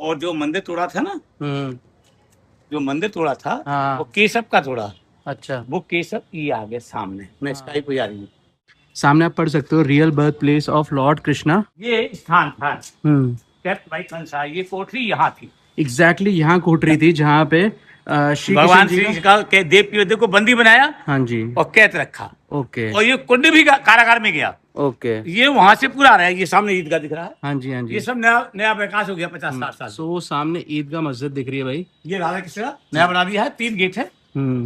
और जो मंदिर तोड़ा था ना, जो मंदिर तोड़ा था हाँ। वो केशव का तोड़ा। अच्छा, वो केशव ये आगे सामने मैं इसका ही पुजारी हूँ। सामने आप पढ़ सकते हो real birth place of Lord Krishna. ये स्थान था केप्ट बाय कंसा। ये कोठरी यहाँ थी। एग्जैक्टली यहाँ कोठरी थी जहाँ पे श्री कृष्ण भगवान जी श्री का। जी का के देव की को बंदी बनाया हाँ जी। और कैद रखा। ओके और ये कुंड भी कारागार में गया। ओके। ये वहां से पूरा आ रहा है। ये सामने ईदगाह दिख रहा है। हाँ जी हाँ जी। ये सब नया नया विकास हो गया 50-60 साल। सो सामने ईदगाह मस्जिद दिख रही है भाई। ये राधा कृष्ण नया बना दिया है। 3 गेट है।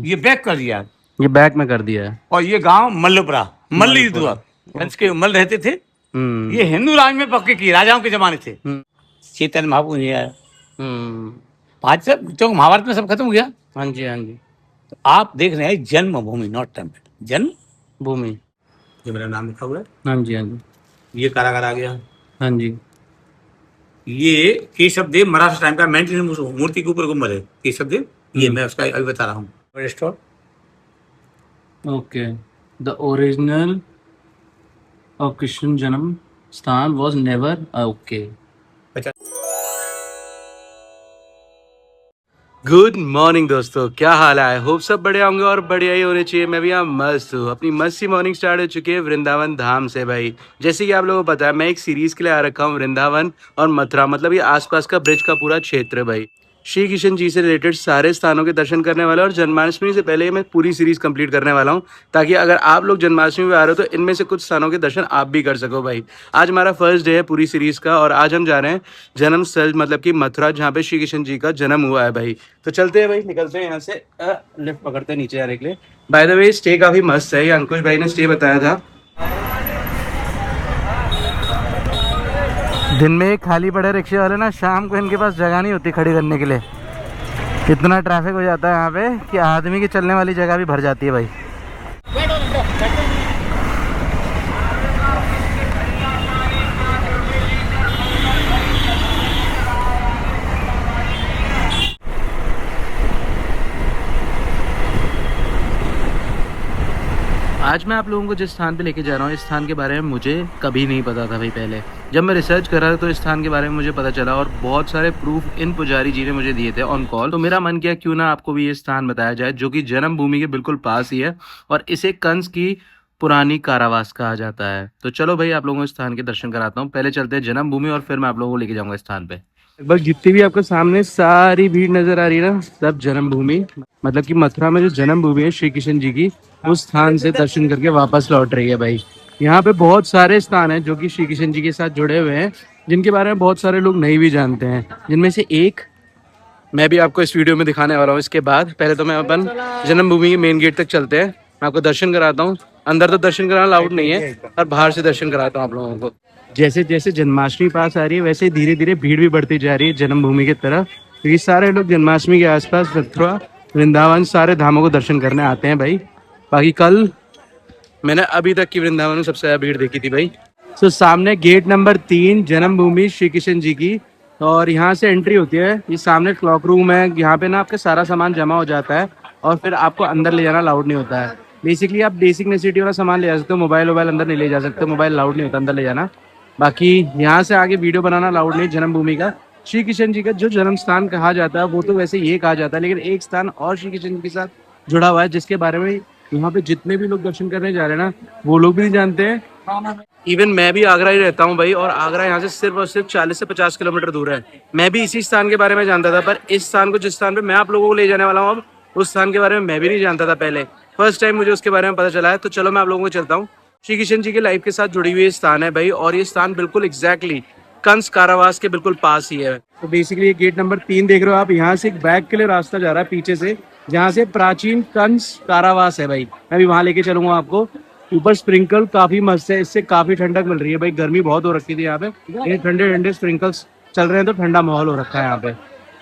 ये बैक कर दिया है। ये बैक में कर दिया है। और ये गांव मल्लपुरा मल्ल मलपुरा। वंश के मल्ल रहते थे। हम्म। ये हिंदू राज में पक्के की राजाओं के जमाने थे। हम्म। चैतन्य महाप्रभु ने आया। हम्म। 5 से तो महाभारत में सब खत्म हो गया। हाँ जी हाँ जी। तो आप देख रहे हैं जन्मभूमि नॉट टेम्पल। जन्म भूमि। ये मेरा नाम लिखा हुआ है। हाँ जी हाँ जी। ये कारागार आ गया। हाँ जी। ये केशव देव मराठा टाइम का मेंटेनेंस मूर्ति के ऊपर गुम्बद है केशव देव। ये मैं उसका अभी बता रहा हूँ। Restore okay. The original of Krishna Janmasthan was never. Okay. Good morning दोस्तों, क्या हाल है? आई होप सब बढ़िया होंगे और बढ़िया ही होने चाहिए। मैं भी यहाँ मस्त हूँ। अपनी मस्त सी मॉर्निंग स्टार्ट हो चुकी है वृंदावन धाम से भाई। जैसे कि आप लोगों को पता है मैं एक सीरीज के लिए आ रखा हूँ वृंदावन और मथुरा, मतलब ये आसपास का ब्रिज का पूरा क्षेत्र है भाई। श्री कृष्ण जी से रिलेटेड सारे स्थानों के दर्शन करने वाला और जन्माष्टमी से पहले मैं पूरी सीरीज कंप्लीट करने वाला हूँ, ताकि अगर आप लोग जन्माष्टमी में आ रहे हो तो इनमें से कुछ स्थानों के दर्शन आप भी कर सको भाई। आज हमारा फर्स्ट डे है पूरी सीरीज का और आज हम जा रहे हैं जन्म स्थल मतलब कि मथुरा, जहाँ पे श्री कृष्ण जी का जन्म हुआ है भाई। तो चलते हैं भाई, निकलते हैं यहाँ से। लिफ्ट पकड़ते हैं नीचे जाने के लिए। बाय द वे स्टे काफी मस्त है, ये अंकुश भाई ने स्टे बताया था। दिन में खाली पड़े रिक्शे वाले ना, शाम को इनके पास जगह नहीं होती खड़ी करने के लिए। इतना ट्रैफिक हो जाता है यहाँ पे कि आदमी की चलने वाली जगह भी भर जाती है भाई। आज मैं आप लोगों को जिस स्थान पे लेके जा रहा हूँ, इस स्थान के बारे में मुझे कभी नहीं पता था भाई। पहले जब मैं रिसर्च कर रहा था तो इस स्थान के बारे में मुझे पता चला और बहुत सारे प्रूफ इन पुजारी जी ने मुझे दिए थे ऑन कॉल। तो मेरा मन किया क्यों ना आपको भी ये स्थान बताया जाए, जो कि जन्मभूमि के बिल्कुल पास ही है और इसे कंस की पुरानी कारावास कहा जाता है। तो चलो भाई आप लोगों को इस स्थान के दर्शन कराता हूँ। पहले चलते हैं जन्मभूमि और फिर मैं आप लोगों को लेके जाऊँगा इस स्थान पे। लगभग जितनी भी आपको सामने सारी भीड़ नजर आ रही है ना, सब जन्मभूमि मतलब कि मथुरा में जो जन्मभूमि है श्री कृष्ण जी की, उस स्थान से दर्शन करके वापस लौट रही है भाई। यहाँ पे बहुत सारे स्थान हैं जो कि श्री कृष्ण जी के साथ जुड़े हुए हैं, जिनके बारे में बहुत सारे लोग नहीं भी जानते हैं। जिनमें से एक मैं भी आपको इस वीडियो में दिखाने वाला हूँ। इसके बाद पहले तो मैं अपन जन्मभूमि के मेन गेट तक चलते हैं, मैं आपको दर्शन कराता हूँ। अंदर तो दर्शन कराना अलाउड नहीं है और बाहर से दर्शन कराता हूँ आप लोगों को। जैसे जैसे जन्माष्टमी पास आ रही है वैसे धीरे धीरे भीड़ भी बढ़ती जा रही है जन्मभूमि की तरफ, क्योंकि सारे लोग जन्माष्टमी के आसपास मथुरा, वृंदावन, सारे धामों को दर्शन करने आते हैं भाई। बाकी कल मैंने अभी तक की वृंदावन में सबसे ज्यादा भीड़ देखी थी भाई। तो सामने गेट नंबर 3 जन्मभूमि श्री कृष्ण जी की, और यहाँ से एंट्री होती है। ये सामने क्लॉक रूम है, यहाँ पे ना आपका सारा सामान जमा हो जाता है और फिर आपको अंदर ले जाना अलाउड नहीं होता है। बेसिकली आप बेसिक नेसेसिटी वाला सामान ले जा सकते हो, मोबाइल अंदर नहीं ले जा सकते, मोबाइल अलाउड नहीं होता अंदर ले जाना। बाकी यहाँ से आगे वीडियो बनाना अलाउड नहीं। जन्मभूमि का श्री कृष्ण जी का जो जन्म स्थान कहा जाता है वो तो वैसे ये कहा जाता है, लेकिन एक स्थान और श्री कृष्ण जी के साथ जुड़ा हुआ है जिसके बारे में यहाँ पे जितने भी लोग दर्शन करने जा रहे हैं ना, वो लोग भी नहीं जानते हैं। इवन मैं भी आगरा ही रहता हूँ भाई, और आगरा यहाँ से सिर्फ और सिर्फ 40 से 50 किलोमीटर दूर है। मैं भी इसी स्थान के बारे में जानता था, पर इस स्थान को, जिस स्थान पे मैं आप लोगों को ले जाने वाला हूँ अब, उस स्थान के बारे में मैं भी नहीं जानता था पहले। फर्स्ट टाइम मुझे उसके बारे में पता चला है। तो चलो मैं आप लोगों को चलता हूँ। श्री कृष्ण जी के लाइफ के साथ जुड़ी हुई स्थान है भाई, और ये स्थान बिल्कुल एग्जैक्टली कंस कारावास के बिल्कुल पास ही है। तो बेसिकली ये गेट नंबर 3 देख रहे हो आप, यहाँ से एक बैक के लिए रास्ता जा रहा है पीछे से, जहाँ से प्राचीन कंस कारावास है भाई। मैं भी वहाँ लेके चलूंगा आपको। ऊपर स्प्रिंकल काफी मस्त है, इससे काफी ठंडक मिल रही है भाई। गर्मी बहुत हो रखी थी यहाँ पे, ये ठंडे ठंडे स्प्रिंकल्स चल रहे हैं तो ठंडा माहौल हो रखा है यहाँ पे।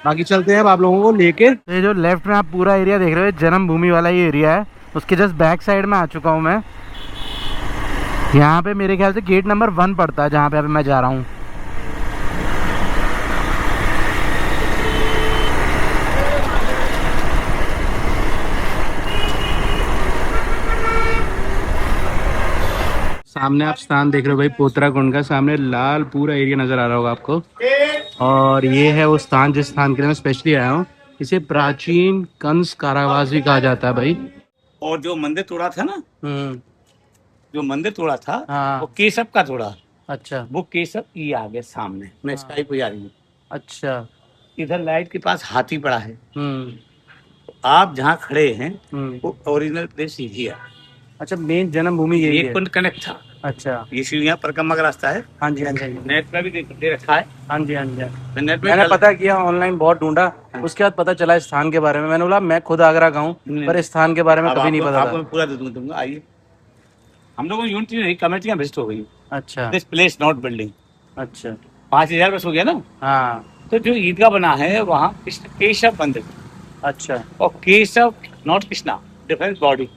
बाकी चलते हैं अब आप लोगों को लेके। ये जो लेफ्ट में आप पूरा एरिया देख रहे हो जन्मभूमि वाला ये एरिया है, उसके जस्ट बैक साइड में आ चुका हूँ मैं। यहाँ पे मेरे ख्याल से गेट नंबर 1 पड़ता है जहाँ पे अभी मैं जा रहा हूँ। सामने आप स्थान देख रहे हो भाई पोतरा कुंड का, सामने लाल पूरा एरिया नजर आ रहा होगा आपको। और ये है वो स्थान जिस स्थान के लिए मैं स्पेशली आया हूँ। इसे प्राचीन कंस कारावास भी कहा जाता है भाई। और जो मंदिर तोड़ा था ना, हम्म। जो मंदिर तोड़ा था हाँ। वो केशव का तोड़ा। अच्छा। वो केशव ये आगे सामने, मैं इसका ही पुजारी हूँ। अच्छा। इधर लाइट के पास हाथी पड़ा है। हम्म। आप जहाँ खड़े हैं हम्म। वो ओरिजिनल प्लेस यही है। अच्छा, मेन जन्मभूमि यही ये है। कुंड कनेक्ट था। अच्छा। ये सीढ़ियाँ परिक्रमा का रास्ता है। हाँ जी, हाँ जी, हाँ जी। नेट पे भी दे रखा है। हाँ जी, हाँ जी, हाँ जी। मैं नेट पे मैंने कल- पता किया, ऑनलाइन बहुत ढूंढा। उसके बाद पता चला इस स्थान के बारे में। मैंने बोला मैं खुद आगरा का हूँ, पर इस स्थान के बारे में अब कभी नहीं आपको पता आपको था। मैं पूरा दे दूंगा, आइए। हम लोगों को यूनिटी नहीं, कमेटियाँ विजिट हो गई। अच्छा। This place not building. अच्छा। 5,000 वर्ष हो गया ना। हाँ। तो जो ईदगाह बना है वहाँ कृष्ण केशव मंदिर, अच्छा। और Keshav not Krishna, different body.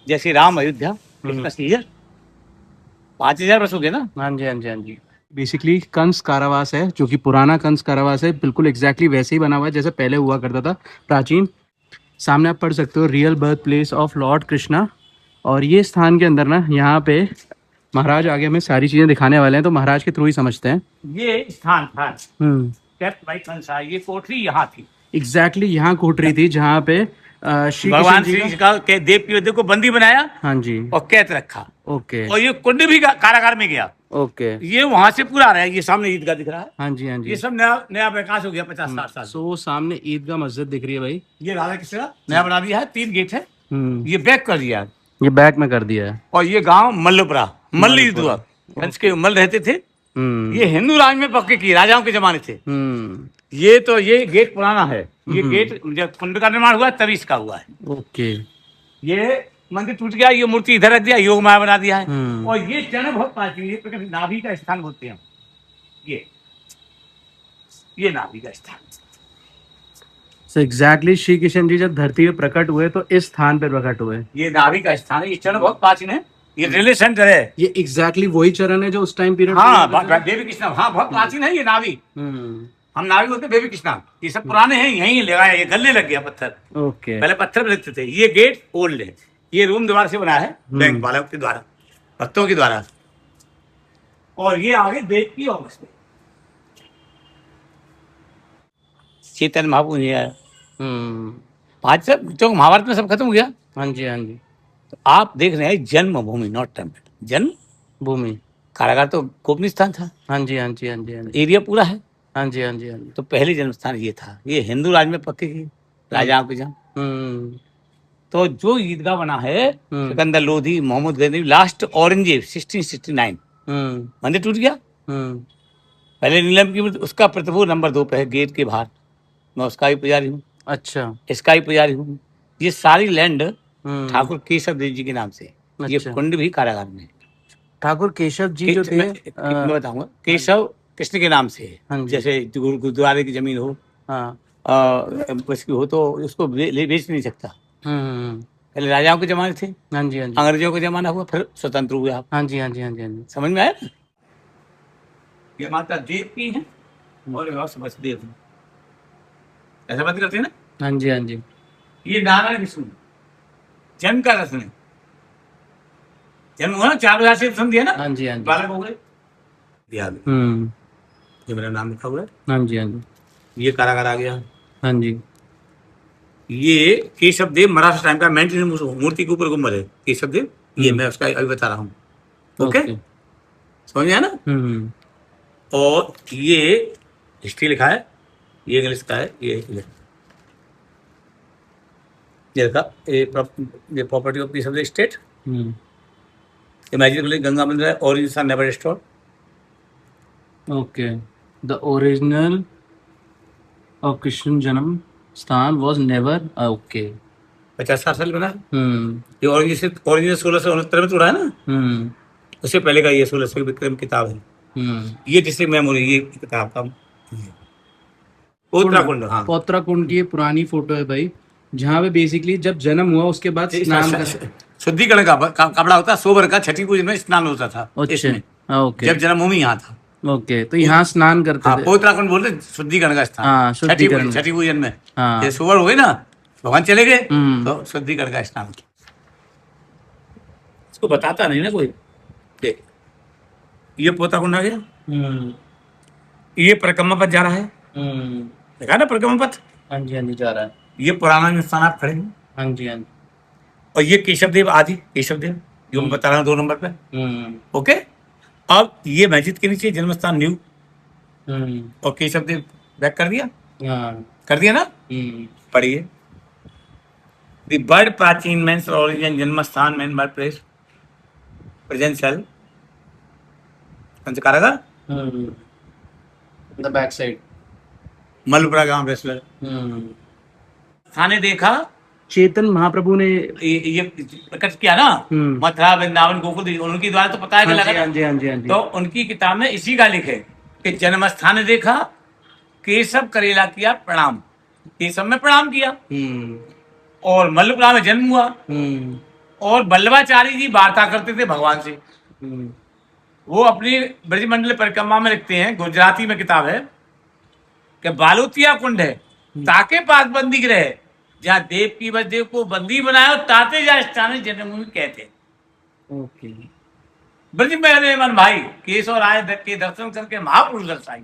जैसे राम अयोध्या, कृष्ण सीजर। 5,000 वर्ष हो गए ना। हाँ जी, हाँ जी, हाँ जी। बेसिकली कंस कारावास है, जो कि पुराना कंस कारावास है, बिल्कुल एग्जैक्टली वैसे ही बना हुआ है जैसे पहले हुआ करता था, प्राचीन। सामने आप पढ़ सकते हो, real birth place of Lord Krishna. और ये स्थान के अंदर ना, यहाँ पे महाराज आगे हमें सारी चीजें दिखाने वाले हैं, तो महाराज के थ्रू ही समझते हैं। ये स्थान था हम्म। केप्ट बाय कंसा। ये कोठरी यहाँ थी। एग्जैक्टली यहाँ कोठरी थी जहाँ पे श्री कृष्ण भगवान जी श्री का। जी का देव की विद्या को बंदी बनाया हाँ जी। और कैद रखा। ओके। और ये कुंड भी कारागार में गया। ओके। ये वहां से पूरा आ रहा है। ये सामने ईदगाह दिख रहा है। हाँ जी, हाँ जी। ये सब नया नया विकास हो गया 50-60 साल। सो सामने ईदगाह मस्जिद दिख रही है भाई। ये राधा कृष्ण नया बना दिया है, 3 गेट है। हम्म। ये बैक कर दिया है। ये बैक में कर दिया है। और ये गांव मल्लपुरा, मल्ल युद्ध हुआ। मल्लपुरा। कंस के मल्ल रहते थे। हम्म। ये हिंदू राज में पक्के की राजाओं के जमाने थे। हम्म। ये गेट पुराना है। ये गेट जब कुंड का निर्माण हुआ तभी इसका हुआ है। ओके। ये मंदिर टूट गया, ये मूर्ति इधर रख दिया, योग माया बना दिया है। हम्म। और ये चरण बहुत प्राचीन, ये प्रकृति नाभि का स्थान बोलते हैं। ये नाभि का स्थान। सो एग्जैक्टली श्री कृष्ण जी जब धरती पे प्रकट हुए तो इस स्थान पे प्रकट हुए। ये नाभि का स्थान है। ये चरण बहुत प्राचीन है। ये रेलवे सेंटर है। ये एग्जैक्टली वही चरण है जो उस टाइम पीरियड। हाँ, देवी कृष्णा। हाँ, बहुत प्राचीन है ये नाभि। हम्म। हम नाभि बोलते हैं, देवी कृष्णा। ये सब पुराने हैं, यहीं लगाया। ये गलने लग गया पत्थर। ओके। पहले पत्थर पे लिखते थे। ये गेट ओल्ड है। ये रूम द्वार से बना है, बैंक वालों के द्वारा, भक्तों के द्वारा। और ये आगे देव की ऑफिस में चैतन्य महाप्रभु जी आया। हम्म। 5 जो महाभारत में सब खत्म हो गया। हाँ जी, हाँ जी। तो आप देख रहे हैं जन्मभूमि, नॉट टेम्पल। जन्म भूमि। कारागार तो गोपनीय स्थान था। हाँ जी, हाँ जी, हाँ जी, हाँ जी। एरिया पूरा है। हाँ जी, हाँ जी, हाँ जी। तो पहले जन्म स्थान ये था। ये हिंदू राज में पक्के की राजाओं के जन्म। हम्म। तो जो ईदगाह बना है, हम्म। सिकंदर लोधी, मोहम्मद गजनवी, लास्ट औरंगजेब 1669 हम्म। मंदिर टूट गया। हम्म। पहले नीलम की उसका प्रतिभू नंबर 2 पे है, गेट के बाहर। मैं उसका ही पुजारी हूँ, अच्छा। इसका ही पुजारी हूँ। ये सारी लैंड हम्म। ठाकुर केशव देव जी के नाम से। ये अच्छा। कुंड भी कारागार में है। ठाकुर केशव जी जो थे। मैं बताऊंगा, केशव कृष्ण के नाम से है। हाँ जी। जैसे गुरुद्वारे की जमीन हो, हाँ। उसकी हो, तो उसको बेच नहीं सकता। हम्म। पहले राजाओं के जमाने थे, हाँ जी, हाँ जी। अंग्रेजों का जमाना हुआ, फिर स्वतंत्र हुए आप। हाँ जी, हाँ जी, हाँ जी, हाँ जी। समझ में आया ना? ये माता देव की है और ये समझ देव है। ऐसा बात करते हैं ना। हाँ जी, हाँ जी। ये नारायण विष्णु जन्म का रत्न है। जन्म हुआ ना, 4,000 से दर्शन दिया ना। हाँ जी, हाँ जी। बालक हो गए, दिया। ये मेरा नाम लिखा हुआ है। हाँ जी, हाँ जी। ये कारागार आ गया। हाँ जी। ये केशव देव महाराष्ट्र टाइम का मेंटेनेंस मूर्ति के ऊपर गुम्बद है, केशव देव। ये मैं उसका अभी बता रहा हूँ। ओके, समझ में आया ना। और ये हिस्ट्री लिखा है, ये इंग्लिश का है। ये लिखा, ये property of Keshav Dev state. Imagine Ganga mandir है, origin never restored. Okay, the original of Krishna Janmasthan was never. Okay, 50-60 साल बना है। ये ओरिजिन 1669 में तोड़ा है ना। उससे पहले का ये 1600 विक्रम किताब है। ये डिस्ट्रिक्ट मेमोरी, ये किताब का उत्तराखंड। हाँ, उत्तराखंड की पुरानी फोटो है भाई, जहाँ पे बेसिकली जब जन्म हुआ उसके बाद स्नान शुद्धिकरण का कपड़ा होता है, सोबर का छठी पूजन में स्नान होता था इसमें। ओके, जब जन्मभूमि यहाँ था। ओके, तो यहाँ स्नान करते थे। उत्तराखंड बोलते शुद्धिकरण का स्थान। हाँ, शुद्धिकरण। छठी पूजन में हाँ, ये सोबर हो गई ना, भगवान चले गए तो शुद्धिकरण का स्नान किया। इसको बताता नहीं ना कोई। देख, ये पोताकुंड आ गया। ये परिक्रमा पथ जा रहा है, देखा ना परिक्रमा पथ। हाँ जी, हाँ जी, जा रहा है। ये पुराना स्थान आप खड़े हैं, हाँ जी, हाँ जी। और ये केशव देव आदि केशव देव जो मैं बता रहा हूँ 2 नंबर पे। ओके, अब ये मस्जिद के नीचे जन्म स्थान न्यू, और केशव देव बैक कर दिया, कर दिया ना। पढ़िए, द वर्ड प्राचीन मेंस ओरिजिन जन्म स्थान मेन बर्थ प्लेस प्रेजेंट सेल कंचकारागा द बैक साइड मलपुरा गांव रेसलर। थाने देखा चेतन महाप्रभु ने ये प्रकट किया ना, मथुरा वृंदावन गोकुल उनकी द्वारा तो पता है कि लगा। हाँ जी, हाँ जी, हाँ जी। तो उनकी किताब में इसी का लिखे कि जन्म स्थान देखा, केशव करेला किया प्रणाम, केशव में प्रणाम किया, और मल्लपुरा में जन्म हुआ, और वल्लभाचार्य जी वार्ता करते थे भगवान से। वो अपनी ब्रजमंडल परिक्रमा में लिखते हैं, गुजराती में किताब है कि बालोतिया कुंड है, ताके पास बंदी रहे, जहाँ देव की वसुदेव को बंदी बनाया, ताते जा स्थान जन्मभूमि कहते। ओके, ब्रज में मन भाई केशव राय के दर्शन करके महापुरुष दर्शाई।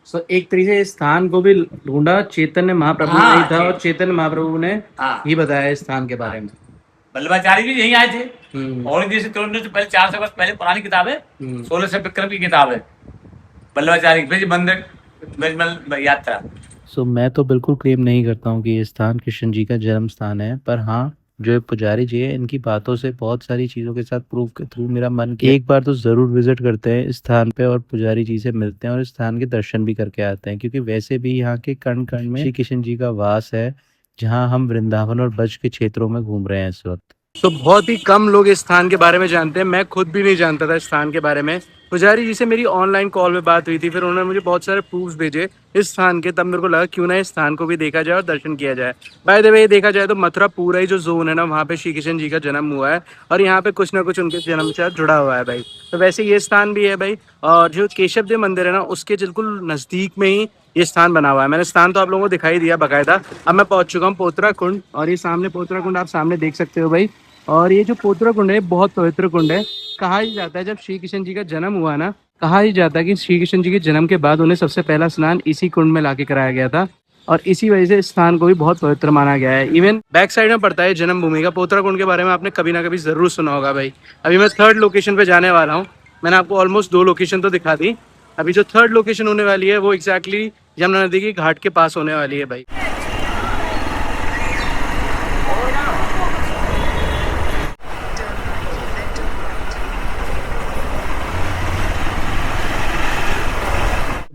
सो एक तरीके से इस स्थान को भी ढूंढा चैतन्य महाप्रभु ने ही था, और चैतन्य महाप्रभु ने ही बताया इस स्थान के बारे में। वल्लभाचार्य भी यहीं आए थे, और जैसे से पहले 400 वर्ष पहले पुरानी किताब है, 1600 विक्रम की किताब है, वल्लभाचार्य ब्रज मंदिर यात्रा। सो मैं तो बिल्कुल क्लेम नहीं करता हूँ कि ये स्थान कृष्ण जी का जन्म स्थान है, पर हाँ, जो पुजारी जी है इनकी बातों से बहुत सारी चीज़ों के साथ प्रूफ के थ्रू मेरा मन कि एक बार तो ज़रूर विजिट करते हैं इस स्थान पे, और पुजारी जी से मिलते हैं और इस स्थान के दर्शन भी करके आते हैं, क्योंकि वैसे भी यहाँ के कण कण में श्री कृष्ण जी का वास है, जहाँ हम वृंदावन और ब्रज के क्षेत्रों में घूम रहे हैं इस वक्त। तो बहुत ही कम लोग इस स्थान के बारे में जानते हैं, मैं खुद भी नहीं जानता था इस स्थान के बारे में। पुजारी जी से मेरी ऑनलाइन कॉल में बात हुई थी, फिर उन्होंने मुझे बहुत सारे प्रूफ्स भेजे इस स्थान के, तब मेरे को लगा क्यों ना इस स्थान को भी देखा जाए और दर्शन किया जाए। बाय द वे देखा जाए तो मथुरा पूरा ही जो जोन है ना, वहाँ पे श्री कृष्ण जी का जन्म हुआ है, और यहाँ पे कुछ ना कुछ उनके जन्म से जुड़ा हुआ है भाई। तो वैसे ये स्थान भी है भाई, और जो केशव देव मंदिर है ना, उसके बिल्कुल नज़दीक में ही ये स्थान बना हुआ है। मैंने स्थान तो आप लोगों को दिखाई दिया बाकायदा। अब मैं पहुंच चुका हूँ पोतरा कुंड, और ये सामने पोतरा कुंड आप सामने देख सकते हो भाई। और ये जो पोतरा कुंड है बहुत पवित्र कुंड है। कहा ही जाता है जब श्री कृष्ण जी का जन्म हुआ ना, कहा ही जाता है कि श्री कृष्ण जी के जन्म के बाद उन्हें सबसे पहला स्नान इसी कुंड में लाके कराया गया था, और इसी वजह से इस स्थान को भी बहुत पवित्र माना गया है। इवन बैक साइड में पड़ता है जन्मभूमि का। पोतरा कुंड के बारे में आपने कभी ना कभी जरूर सुना होगा भाई। अभी मैं 3rd लोकेशन पे जाने वाला हूँ। मैंने आपको ऑलमोस्ट 2 लोकेशन तो दिखा दी, अभी जो 3rd लोकेशन होने वाली है वो एग्जैक्टली यमुना नदी की घाट के पास होने वाली है भाई।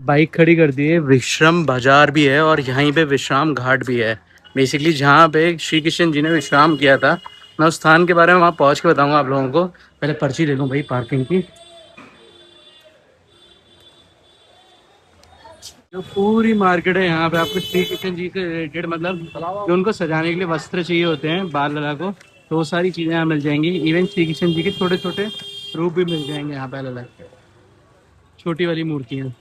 बाइक खड़ी कर दी है, विश्राम बाजार भी है, और यहीं पे विश्राम घाट भी है। बेसिकली जहाँ पे श्री कृष्ण जी ने विश्राम किया था, मैं उस स्थान के बारे में वहाँ पहुँच के बताऊँगा आप लोगों को। पहले पर्ची ले लूँ भाई पार्किंग की। जो पूरी मार्केट है यहाँ पे आपको श्री कृष्ण जी के रिलेटेड, मतलब जो उनको सजाने के लिए वस्त्र चाहिए होते हैं बाल लला को, तो वो सारी चीज़ें यहाँ मिल जाएंगी। इवन श्री कृष्ण जी के छोटे छोटे रूप भी मिल जाएंगे यहाँ पे, अलग छोटी वाली मूर्तियाँ।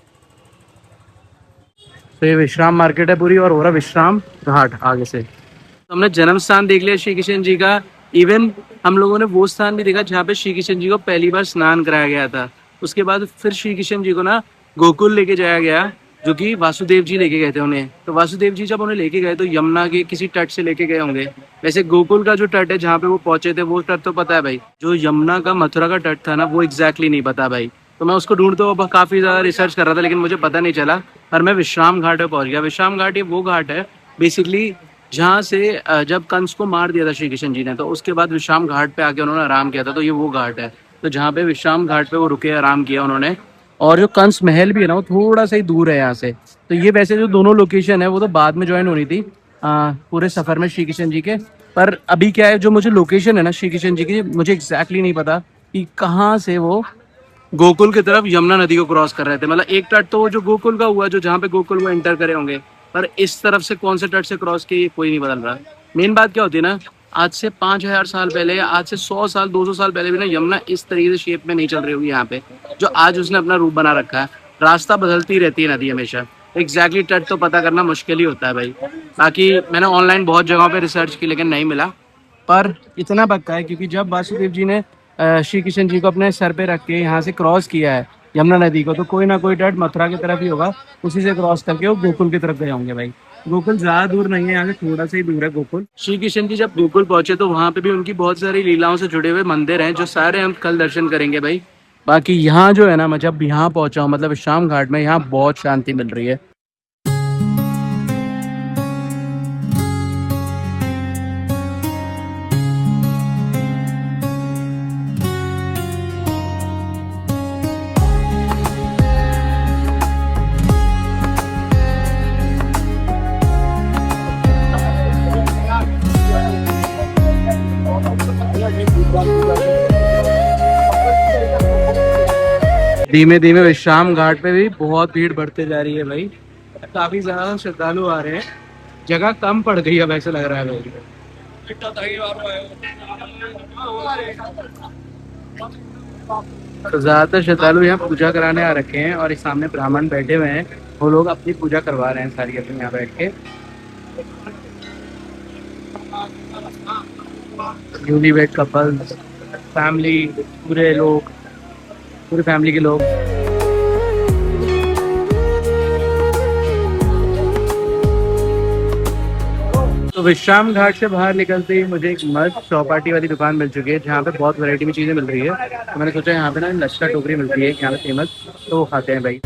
तो ये विश्राम मार्केट है पूरी, और हो रहा विश्राम घाट आगे से। तो हमने जन्म स्थान देख लिया श्री कृष्ण जी का। इवन हम लोगों ने वो स्थान भी देखा जहाँ पे श्री कृष्ण जी को पहली बार स्नान कराया गया था। उसके बाद फिर श्री कृष्ण जी को ना गोकुल लेके जाया गया, जो कि वासुदेव जी लेके गए थे उन्हें। तो वासुदेव जी जब उन्हें लेके गए तो यमुना के किसी तट से लेके गए होंगे। वैसे गोकुल का जो तट है जहाँ पे वो पहुंचे थे, वो तट तो पता है भाई। जो यमुना का मथुरा का तट था ना, वो एग्जैक्टली नहीं पता भाई। तो मैं उसको ढूंढते हुए काफ़ी ज़्यादा रिसर्च कर रहा था, लेकिन मुझे पता नहीं चला। पर मैं विश्राम घाट पे पहुंच गया। विश्राम घाट ये वो घाट है बेसिकली जहाँ से जब कंस को मार दिया था श्री कृष्ण जी ने, तो उसके बाद विश्राम घाट पे आके उन्होंने आराम किया था। तो ये वो घाट है, तो जहाँ पे विश्राम घाट पे वो रुके, आराम किया उन्होंने। और जो कंस महल भी है ना, वो थोड़ा सा ही दूर है यहाँ से। तो ये वैसे जो दोनों लोकेशन है वो तो बाद में ज्वाइन होनी थी पूरे सफ़र में श्री कृष्ण जी के। पर अभी क्या है, जो मुझे लोकेशन है ना श्री कृष्ण जी की, मुझे एग्जैक्टली नहीं पता कि कहाँ से वो गोकुल की तरफ यमुना नदी को क्रॉस कर रहे थे। मतलब एक तट तो जो गोकुल का हुआ, जो जहाँ पे गोकुल वो एंटर करे होंगे, पर इस तरफ से कौन से तट से क्रॉस किए कोई नहीं बदल रहा। मेन बात क्या होती है ना, आज से 5000 साल पहले या आज से 100 साल 200 साल पहले भी ना यमुना इस तरीके से शेप में नहीं चल रही होगी यहाँ पे, जो आज उसने अपना रूप बना रखा है। रास्ता बदलती रहती है नदी हमेशा। एग्जैक्टली तट तो पता करना मुश्किल ही होता है भाई। बाकी मैंने ऑनलाइन बहुत जगहों पे रिसर्च की, लेकिन नहीं मिला। पर इतना पक्का है क्योंकि जब वासुदेव जी ने श्री कृष्ण जी को अपने सर पे रख के यहाँ से क्रॉस किया है, यमुना नदी को, तो कोई ना कोई तट मथुरा की तरफ ही होगा, उसी से क्रॉस करके वो गोकुल की तरफ गए होंगे भाई। गोकुल ज्यादा दूर नहीं है, यहाँ से थोड़ा सा ही दूर है गोकुल। श्री कृष्ण जी जब गोकुल पहुंचे तो वहां पे भी उनकी बहुत सारी लीलाओं से जुड़े हुए मंदिर हैं, जो सारे हम कल दर्शन करेंगे भाई। बाकी यहाँ जो है ना, मैं जब यहाँ पहुंचा हूँ मतलब विश्राम घाट में, यहाँ बहुत शांति मिल रही है। धीमे धीमे विश्राम घाट पे भी बहुत भीड़ बढ़ते जा रही है भाई, काफी ज्यादा श्रद्धालु आ रहे हैं। जगह कम पड़ गई है वैसे लग रहा है भाई। तो ज्यादातर श्रद्धालु यहाँ पूजा कराने आ रखे हैं और इस सामने ब्राह्मण बैठे हुए हैं, वो लोग अपनी पूजा करवा रहे हैं सारी अपनी यहाँ बैठ के। न्यूली वेड कपल्स, फैमिली, पूरे लोग, पूरी फैमिली के लोग। तो विश्राम घाट से बाहर निकलते ही मुझे एक मस्त चौपाटी वाली दुकान मिल चुकी है, जहाँ पे बहुत वैरायटी में चीज़ें मिल रही है। तो मैंने सोचा यहाँ पे ना लच्छा टोकरी मिलती है यहाँ पे फेमस, तो वो खाते हैं भाई।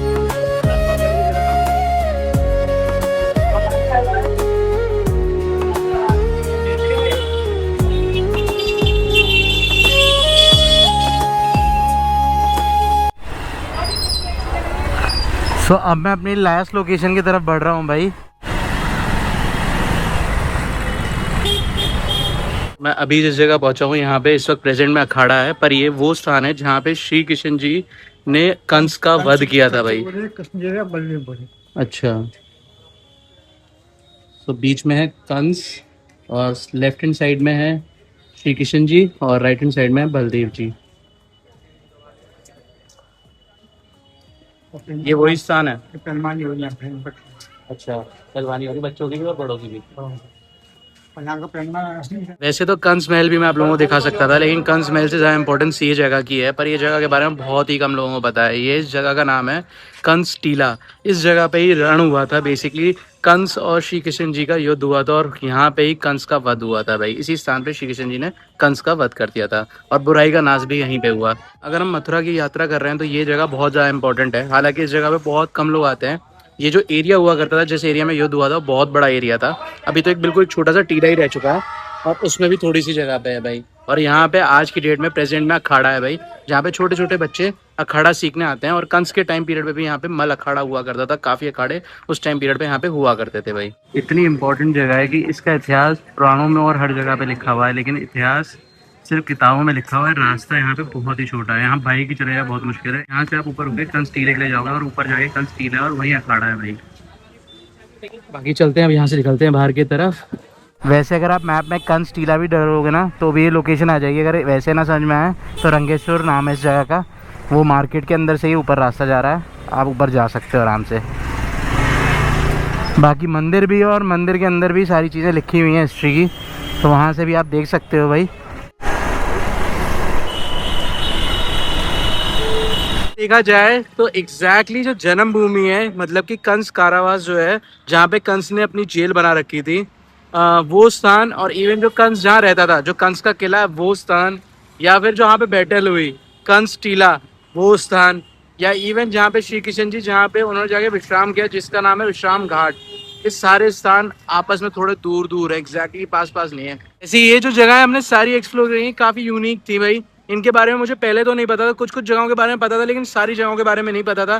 सो अब मैं अपनी लास्ट लोकेशन की तरफ बढ़ रहा हूँ भाई। मैं अभी जिस जगह पहुंचा हूँ यहाँ पे इस वक्त प्रेजेंट में अखाड़ा है, पर ये वो स्थान है जहाँ पे श्री कृष्ण जी ने कंस का वध किया था भाई। अच्छा, तो बीच में है कंस और लेफ्ट हैंड साइड में है श्री कृष्ण जी और राइट हैंड साइड में है बलदेव जी। ये वही स्थान है। अच्छा, पहलवानी होगी बच्चों की भी और बड़ों की भी। वैसे तो कंस महल भी मैं आप लोगों को दिखा सकता था, लेकिन कंस महल से ज़्यादा इंपॉर्टेंस ये जगह की है, पर ये जगह के बारे में बहुत ही कम लोगों को पता है। ये इस जगह का नाम है कंस टीला। इस जगह पे ही रण हुआ था बेसिकली, कंस और श्री कृष्ण जी का युद्ध हुआ था और यहाँ पे ही कंस का वध हुआ था भाई। इसी स्थान पे श्री कृष्ण जी ने कंस का वध कर दिया था और बुराई का नाश भी यहीं पे हुआ। अगर हम मथुरा की यात्रा कर रहे हैं तो ये जगह बहुत ज़्यादा इंपॉर्टेंट है। हालांकि इस जगह पे बहुत कम लोग आते हैं। ये जो एरिया हुआ करता था, जिस एरिया में युद्ध हुआ था, बहुत बड़ा एरिया था। अभी तो एक बिल्कुल छोटा सा टीला ही रह चुका है और उसमें भी थोड़ी सी जगह पे है भाई। और यहाँ पे आज की डेट में प्रेजेंट में अखाड़ा है भाई, जहाँ पे छोटे छोटे बच्चे अखाड़ा सीखने आते हैं। और कंस के टाइम पीरियड पे भी यहाँ पे मल अखाड़ा हुआ करता था, काफ़ी अखाड़े उस टाइम पीरियड पे यहाँ पे हुआ करते थे भाई। इतनी इंपॉर्टेंट जगह है कि इसका इतिहास पुराणों में और हर जगह पे लिखा हुआ है, लेकिन इतिहास सिर्फ किताबों में लिखा हुआ है। रास्ता यहाँ पे बहुत ही छोटा है, यहाँ बाइक की चलाया बहुत मुश्किल है। यहाँ से आप ऊपर उठे कंस टीले के लिए जाओगे और ऊपर जाके कंस टीला और वहीं अखाड़ा है भाई। बाकी चलते हैं अब, यहाँ से निकलते हैं बाहर की तरफ। वैसे अगर आप मैप में कंस टीला भी डरोगे ना तो भी ये लोकेशन आ जाएगी। अगर वैसे ना समझ में आए तो रंगेश्वर नाम है इस जगह का, वो मार्केट के अंदर से ही ऊपर रास्ता जा रहा है, आप ऊपर जा सकते हो आराम से। बाकी मंदिर भी है और मंदिर के अंदर भी सारी चीज़ें लिखी हुई हैं हिस्ट्री की, तो वहाँ से भी आप देख सकते हो भाई। देखा जाए तो एग्जैक्टली जो जन्मभूमि है, मतलब कि कंस कारावास जो है, जहाँ पे कंस ने अपनी जेल बना रखी थी, वो स्थान, और इवन जो कंस जहाँ रहता था, जो कंस का किला है वो स्थान, या फिर जहाँ पे बैटल हुई कंस टीला वो स्थान, या इवन जहाँ पे श्री कृष्ण जी जहाँ पे उन्होंने जाके विश्राम किया जिसका नाम है विश्राम घाट, ये सारे स्थान आपस में थोड़े दूर दूर है, एग्जैक्टली पास पास नहीं है। ऐसी ये जो जगह है हमने सारी एक्सप्लोर करी, काफ़ी यूनिक थी भाई। इनके बारे में मुझे पहले तो नहीं पता था, कुछ कुछ जगहों के बारे में पता था लेकिन सारी जगहों के बारे में नहीं पता था।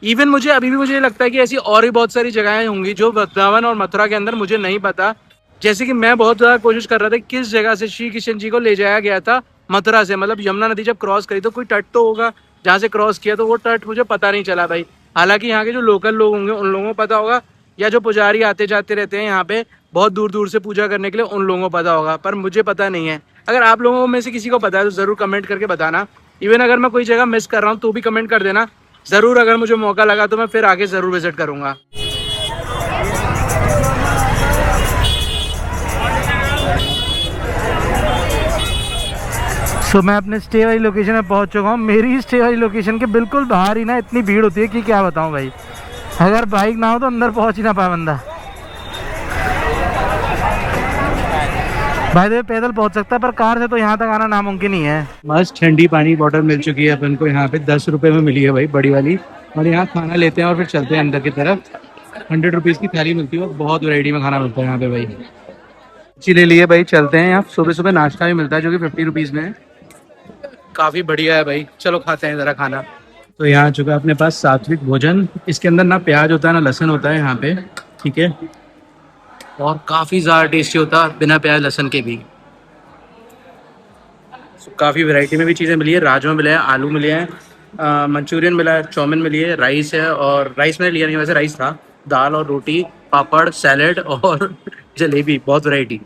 इवन मुझे अभी भी मुझे लगता है कि ऐसी और भी बहुत सारी जगहें होंगी जो वृंदावन और मथुरा के अंदर मुझे नहीं पता। जैसे कि मैं बहुत ज़्यादा कोशिश कर रहा था किस जगह से श्री कृष्ण जी को ले जाया गया था मथुरा से, मतलब यमुना नदी जब क्रॉस करी तो कोई तट तो होगा जहाँ से क्रॉस किया, तो वो तट मुझे पता नहीं चला भाई। हालांकि यहाँ के जो लोकल लोग होंगे उन लोगों को पता होगा, या जो पुजारी आते जाते रहते हैं यहाँ पे बहुत दूर दूर से पूजा करने के लिए, उन लोगों को पता होगा, पर मुझे पता नहीं है। अगर आप लोगों में से किसी को पता है तो ज़रूर कमेंट करके बताना। इवन अगर मैं कोई जगह मिस कर रहा हूँ तो भी कमेंट कर देना ज़रूर। अगर मुझे मौका लगा तो मैं फिर आगे ज़रूर विजिट करूँगा। सो मैं अपने स्टे वाली लोकेशन में पहुंच चुका हूँ। मेरी स्टे वाली लोकेशन के बिल्कुल बाहर ही ना इतनी भीड़ होती है कि क्या बताऊँ भाई। अगर बाइक ना हो तो अंदर पहुंच ही ना पाए बंदा। भाई तो पैदल पहुंच सकता है पर कार से तो यहाँ तक आना नामुमकिन ही है। मस्त ठंडी पानी बॉटल मिल चुकी है अपन को यहाँ पे, 10 रुपए में मिली है भाई, बड़ी वाली। और यहाँ खाना लेते हैं और फिर चलते हैं अंदर की तरफ। 100 रुपीज़ की थाली मिलती है, बहुत वैरायटी में खाना मिलता है यहाँ पे भाई। अच्छी ले लिए भाई, चलते हैं। यहाँ सुबह सुबह नाश्ता भी मिलता है जो कि 50 रुपीज़ में है, काफ़ी बढ़िया है भाई। चलो खाते हैं ज़रा खाना। तो यहाँ आ चुका है अपने पास सात्विक भोजन। इसके अंदर ना प्याज होता है ना लहसुन होता है यहाँ पे, ठीक है, और काफ़ी ज़्यादा टेस्टी होता है बिना प्याज लहसुन के भी। काफ़ी वैरायटी में भी चीज़ें मिली है, राजमा मिले हैं, आलू मिले हैं, मंचूरियन मिला है, चाउमीन मिली है, राइस है, और राइस मैंने लिया नहीं, वैसे राइस था, दाल और रोटी, पापड़, सैलेड और जलेबी, बहुत वैरायटी।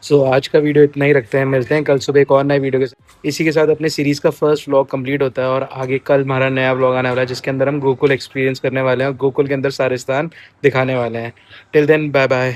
सो आज का वीडियो इतना ही रखते हैं, मिलते हैं कल सुबह एक और नए वीडियो के साथ। इसी के साथ अपने सीरीज़ का फर्स्ट व्लॉग कंप्लीट होता है और आगे कल हमारा नया व्लॉग आने वाला है जिसके अंदर हम गोकुल एक्सपीरियंस करने वाले हैं और गोकुल के अंदर सारे स्थान दिखाने वाले हैं। Till then bye bye.